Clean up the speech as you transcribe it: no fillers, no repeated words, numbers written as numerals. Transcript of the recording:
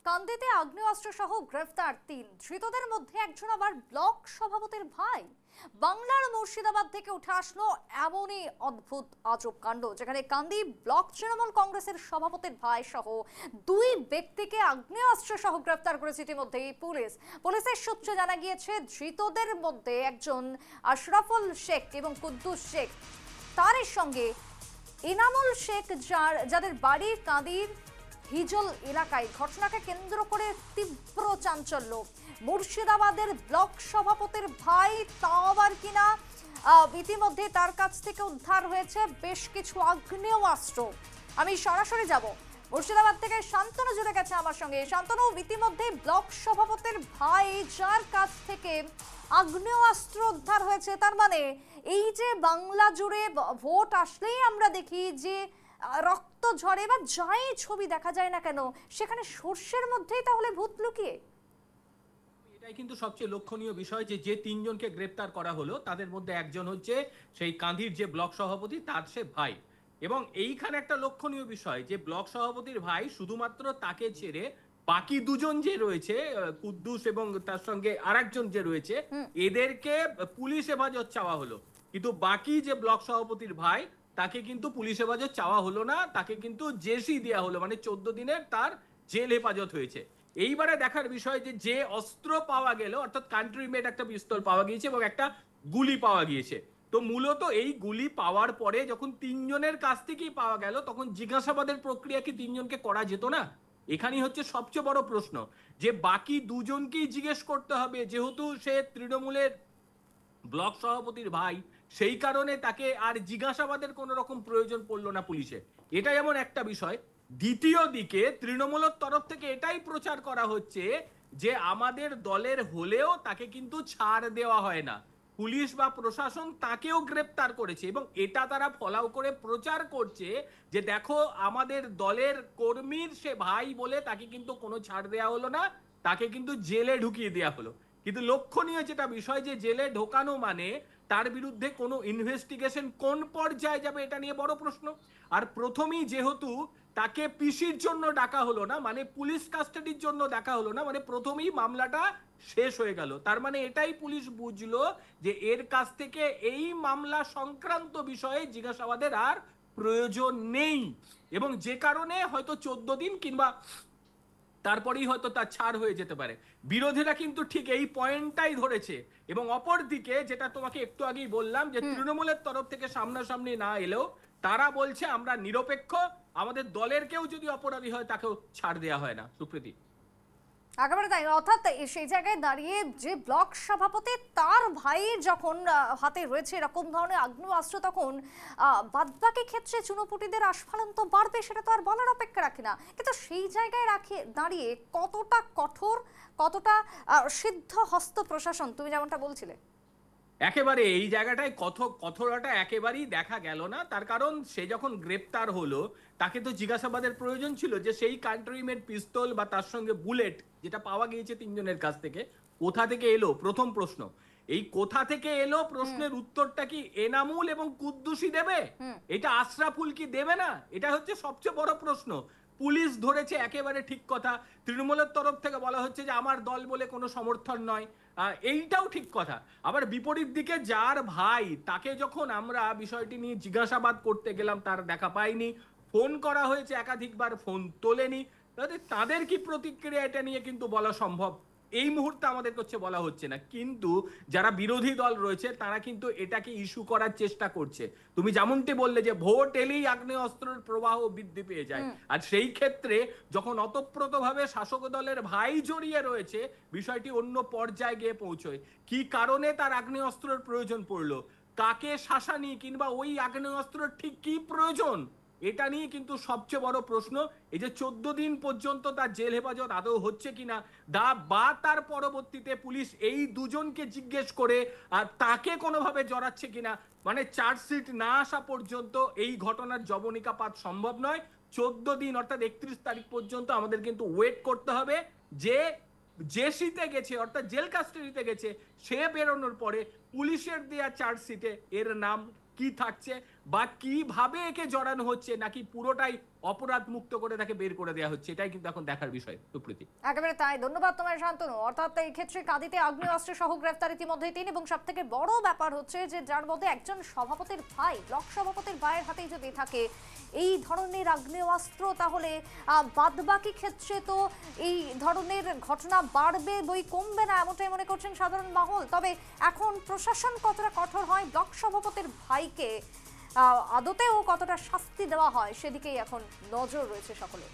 কান্দিতে আগ্নেয়াস্ত্র সহ গ্রেফতার ৩ ধৃতদের মধ্যে একজন আবার ব্লক সভাপতির ভাই। বাংলার মুর্শিদাবাদ থেকে উঠে আসলো এমনই অদ্ভুত আজব কাণ্ড, যেখানে কান্দি ব্লক তৃণমূল কংগ্রেসের সভাপতির ভাই সহ দুই ব্যক্তিকে আগ্নেয়াস্ত্র সহ গ্রেফতার করেছে ইতিমধ্যেই পুলিশের সূত্রে জানা গিয়েছে, ধৃতদের মধ্যে একজন আশরাফুল শেখ এবং কুদ্দুস শেখ, তার সঙ্গে এনামুল শেখ, যাদের বাড়ি কান্দির হিজল এলাকায়। ঘটনাকে কেন্দ্র করে তীব্র চাঞ্চল্য। মুর্শিদাবাদের ব্লক সভাপতির ভাই, তাও আবার কিনা ইতিমধ্যে তার কাছ থেকে উদ্ধার হয়েছে বেশ কিছু আগ্নেয়াস্ত্র। আমি সরাসরি যাব মুর্শিদাবাদ থেকে, শান্তনু জুড়ে গেছে আমার সঙ্গে। শান্তনু, ইতিমধ্যে ব্লক সভাপতির ভাই যার কাছ থেকে আগ্নেয়াস্ত্র উদ্ধার হয়েছে, তার মানে এই যে বাংলা জুড়ে ভোট আসলেই আমরা দেখি যে রক্ত ঝরে বা যাই ছবি দেখা যায় না কেন, সেখানে সর্ষের মধ্যেই তাহলে ভূত লুকিয়ে। এটাই কিন্তু সবচেয়ে লক্ষণীয় বিষয় যে তিনজনকে গ্রেপ্তার করা হলো তাদের মধ্যে একজন হচ্ছে সেই কাঁদির যে ব্লক সভাপতি, তার সে ভাই। এবং এইখানে একটা লক্ষণীয় বিষয় যে ব্লক সভাপতির ভাই শুধুমাত্র তাকে ছেড়ে বাকি দুজন যে রয়েছে, কুদ্দুস এবং তার সঙ্গে আরেকজন যে রয়েছে, এদেরকে পুলিশ হেফাজত চাওয়া হলো। কিন্তু বাকি যে ব্লক সভাপতির ভাই, তাকে কিন্তু পুলিশ হেফাজত চাওয়া হলো না, তাকে কিন্তু জেসি দেওয়া হলো, মানে 14 দিনের তার জেল হেফাজত হয়েছে। এইবারে দেখার বিষয় যে অস্ত্র পাওয়া গেল, অর্থাৎ কান্ট্রি মেড একটা পিস্তল পাওয়া গিয়েছে এবং একটা গুলি পাওয়া গিয়েছে। তো মূলত এই গুলি পাওয়ার পরে যখন তিনজনের কাছ থেকেই পাওয়া গেল, তখন জিজ্ঞাসাবাদের প্রক্রিয়া কি তিনজনকে করা যেত না? এখানেই হচ্ছে সবচেয়ে বড় প্রশ্ন, যে বাকি দুজনকেই জিজ্ঞেস করতে হবে, যেহেতু সে তৃণমূলের ব্লক সভাপতির ভাই, সেই কারণে তাকে আর জিজ্ঞাসাবাদের কোনো রকম প্রয়োজন পড়লো না পুলিশের। এটা যেমন একটা বিষয়। দ্বিতীয় দিকে তৃণমূলের তরফ থেকে এটাই প্রচার করা হচ্ছে যে আমাদের দলের হলেও তাকে কিন্তু ছাড় দেওয়া হয় না, পুলিশ বা প্রশাসন তাকেও গ্রেপ্তার করেছে। এবং এটা তারা ফলাও করে প্রচার করছে যে দেখো, আমাদের দলের কর্মীর সে ভাই বলে তাকে কিন্তু কোনো ছাড় দেওয়া হলো না, তাকে কিন্তু জেলে ঢুকিয়ে দেওয়া হলো। কিন্তু লক্ষণীয় যেটা বিষয়, যে জেলে ঢোকানো মানে তার বিরুদ্ধে কোনো ইনভেস্টিগেশন কোন পর্যায়ে যাবে, এটা নিয়ে বড় প্রশ্ন। আর প্রথমেই যেহেতু তাকে পিসির জন্য ডাকা হলো না, মানে পুলিশ কাস্টাডির জন্য ডাকা হলো না, মানে প্রথমেই মামলাটা শেষ হয়ে গেল। তার মানে এটাই পুলিশ বুঝলো যে এর কাছ থেকে এই মামলা সংক্রান্ত বিষয়ে জিজ্ঞাসাবাদের আর প্রয়োজন নেই, এবং যে কারণে হয়তো 14 দিন কিংবা তারপরেই হয়তো তার ছাড় হয়ে যেতে পারে। বিরোধীরা কিন্তু ঠিক এই পয়েন্টটাই ধরেছে। এবং অপর দিকে যেটা তোমাকে একটু আগেই বললাম, যে তৃণমূলের তরফ থেকে সামনাসামনি না এলেও তারা বলছে আমরা নিরপেক্ষ, আমাদের দলের কেউ যদি অপরাধী হয় তাকেও ছাড় দেওয়া হয় না। সুপ্রীতি, একেবারে তাই। অর্থাৎ সেই জায়গায় দাঁড়িয়ে যে ব্লক সভাপতি, তার ভাই যখন হাতে রয়েছে এরকম ধরনের আগ্নেয়াস্ত্র, তখন বাদবাকি ক্ষেত্রে চুনোপুটিদের আস্ফালন তো বাড়বে, সেটা তো আর বলার অপেক্ষা রাখে না। কিন্তু সেই জায়গায় দাঁড়িয়ে কতটা কঠোর, কতটা সিদ্ধ হস্ত প্রশাসন, তুমি যেমনটা বলছিলে, একেবারে এই জায়গাটায় কঠোরতা একেবারেই দেখা গেল না। তার কারণ সে যখন গ্রেপ্তার হলো, তাকে তো জিজ্ঞাসাবাদের প্রয়োজন ছিল যে সেই কান্ট্রি মেড পিস্তল বা তার সঙ্গে বুলেট যেটা পাওয়া গিয়েছে তিনজনের কাছ থেকে, কোথা থেকে এলো। প্রথম প্রশ্ন, এই কোথা থেকে এলো প্রশ্নের উত্তরটা কি এনামুল এবং কুদ্দুসই দেবে? এটা আশরাফুল কি দেবে না? এটা হচ্ছে সবচেয়ে বড় প্রশ্ন। পুলিশ ধরেছে একেবারে ঠিক কথা, তৃণমূলের তরফ থেকে বলা হচ্ছে যে আমার দল বলে কোনো সমর্থন নয়, এইটাও ঠিক কথা। আবার বিপরীত দিকে যার ভাই, তাকে যখন আমরা বিষয়টি নিয়ে জিজ্ঞাসাবাদ করতে গেলাম, তার দেখা পাইনি, ফোন করা হয়েছে একাধিকবার, ফোন তোলেনি, তাদের কি প্রতিক্রিয়া এটা নিয়ে কিন্তু বলা সম্ভব এই মুহূর্তে আমাদের কাছে বলা হচ্ছে না। কিন্তু যারা বিরোধী দল রয়েছে তারা কিন্তু এটাকে ইস্যু করার চেষ্টা করছে। তুমি যেমনটি বললে যে ভোট এলেই আগ্নেয়াস্ত্রের প্রবাহ বৃদ্ধি পেয়ে যায়, আর সেই ক্ষেত্রে যখন অতপ্রতভাবে শাসক দলের ভাই জড়িয়ে রয়েছে, বিষয়টি অন্য পর্যায়ে গিয়ে পৌঁছয়। কি কারণে তার আগ্নেয়াস্ত্রের প্রয়োজন পড়লো, কাকে শাসানি, কিংবা ওই আগ্নেয়াস্ত্রের ঠিক কি প্রয়োজন, এটা নিয়ে কিন্তু সবচেয়ে বড় প্রশ্ন। এই যে 14 দিন পর্যন্ত তার জেল হেফাজত আদৌ হচ্ছে কিনা, বা তার পরবর্তীতে পুলিশ এই দুজনকে জিজ্ঞেস করে আর তাকে কোনোভাবে জড়াচ্ছে কিনা, মানে চার্জশিট না আসা পর্যন্ত এই ঘটনার জবনিকাপাত সম্ভব নয়। 14 দিন অর্থাৎ 31 তারিখ পর্যন্ত আমাদের কিন্তু ওয়েট করতে হবে, যে জেসিতে গেছে অর্থাৎ জেল কাস্টাডিতে গেছে, সে বেরোনোর পরে পুলিশের দেয়া চার্জশিটে এর নাম কি থাকছে, বা কিভাবে একে জড়ানো হচ্ছে, নাকি পুরোটাই অপরাধ মুক্ত করে তাকে বের করে দেওয়া হচ্ছে, এটাই কিন্তু এখন দেখার বিষয়। সুপ্রীতি, একেবারে তাই। ধন্যবাদ তোমায় শান্তনু। অর্থাৎ এই ক্ষেত্রে কাঁদিতে আগ্নেয়াস্ত্র সহ গ্রেফতার ইতিমধ্যেই 3, এবং সব থেকে বড় ব্যাপার হচ্ছে যে যার মধ্যে একজন সভাপতির ভাই, ব্লক সভাপতির ভাইয়ের হাতেই যদি থাকে এই ধরনের আগ্নেয়াস্ত্র, তাহলে বাদবাকি ক্ষেত্রে তো এই ধরনের ঘটনা বাড়বে বই কমবে না, এমনটাই মনে করছেন সাধারণ মহল। তবে এখন প্রশাসন কতটা কঠোর হয়, ব্লক সভাপতির ভাইকে আদতেও কতটা শাস্তি দেওয়া হয়, সেদিকেই এখন নজর রয়েছে সকলের।